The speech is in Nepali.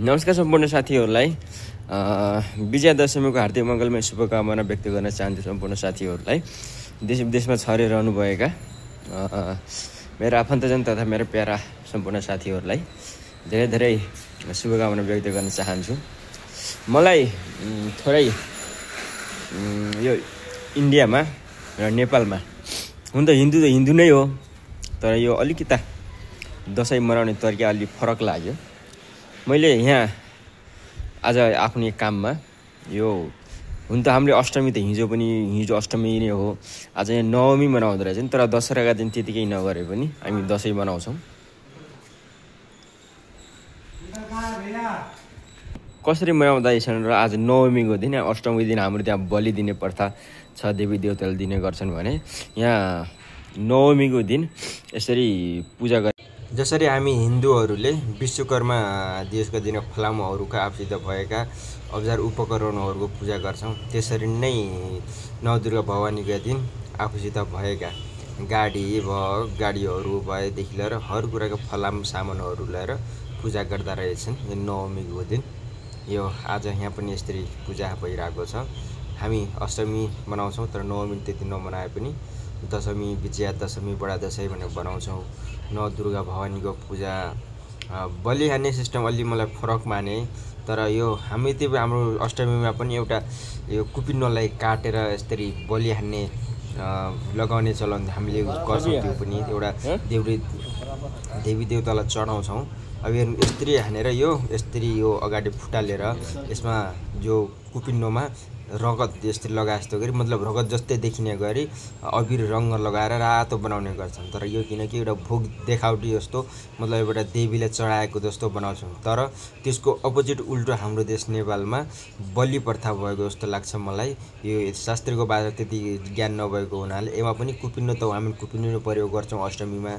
नमस्कार सम्पूर्ण साथीहरूलाई विजयादशमीको हार्दिक मङ्गलमय शुभकामना व्यक्त गर्न चाहन्छु सम्पूर्ण साथीहरूलाई देश विदेशमा छरेर रहनुभएका मेरो आफन्तजन तथा मेरो प्यारा सम्पूर्ण साथीहरूलाई धेरै धेरै शुभकामना व्यक्त गर्न चाहन्छु। मलाई थोरै यो इन्डियामा र नेपालमा हुन त हिन्दू नै हो, तर यो अलिकता दसैँ मनाउने तरिका अलि फरक लाग्यो। मैले यहाँ आज आफ्नो काममा यो हुन त हामीले अष्टमी त हिजो अष्टमी नै हो, आज यहाँ नवमी मनाउँदो रहेछ नि, तर दशहराका दिन त्यतिकै नगरे पनि हामी दसैँ मनाउँछौँ। कसरी मनाउँदैछन् र आज नवमीको दिन अष्टमी दिन हाम्रो त्यहाँ बलि दिने प्रथा छ, देवी देवताले दिने गर्छन् भने यहाँ नवमीको दिन यसरी पूजा गरे। जसरी हामी हिन्दूहरूले विश्वकर्मा दिवसका दिन फलामहरूका आफूसित भएका औजार उपकरणहरूको पूजा गर्छौँ, त्यसरी नै नवदुर्गा भवानीका दिन आफूसित भएका गाडीहरू भएदेखि लिएर हर कुराको फलाम सामानहरू ल्याएर पूजा गर्दा रहेछन्। यो नवमीको दिन यो आज यहाँ पनि यसरी पूजा भइरहेको छ। हामी अष्टमी मनाउँछौँ, तर नवमी त्यति नमनाए पनि दशमी, विजया दशमी, बडा दसैँ भनेर बनाउँछौँ। नवदुर्गा भवानीको पूजा बलि हान्ने सिस्टम अलि मलाई फरक माने, तर यो हाम्रो अष्टमीमा पनि एउटा यो कुपिन्नलाई काटेर यसरी बलि हान्ने लगाउने चलन हामीले गर्छौँ। त्यो पनि एउटा देवी देवतालाई चढाउँछौँ। अब यसरी हानेर यसरी अगाडि फुटालेर यसमा जो कुपिन्नोमा रगत यसरी लगाए जस्तो गरी, मतलब रगत जस्तै देखिने गरी अबिर रङ लगाएर रातो बनाउने गर्छन्। तर यो किनकि एउटा भोग देखावटी जस्तो, मतलब एउटा देवीलाई चढाएको जस्तो बनाउँछौँ। तर त्यसको अपोजिट उल्टो हाम्रो देश नेपालमा बलि प्रथा भएको जस्तो लाग्छ मलाई। यो शास्त्रको बारेमा त्यति ज्ञान नभएको हुनाले यसमा पनि कुपिन्नो त हामी कुपिन्नो प्रयोग गर्छौँ अष्टमीमा।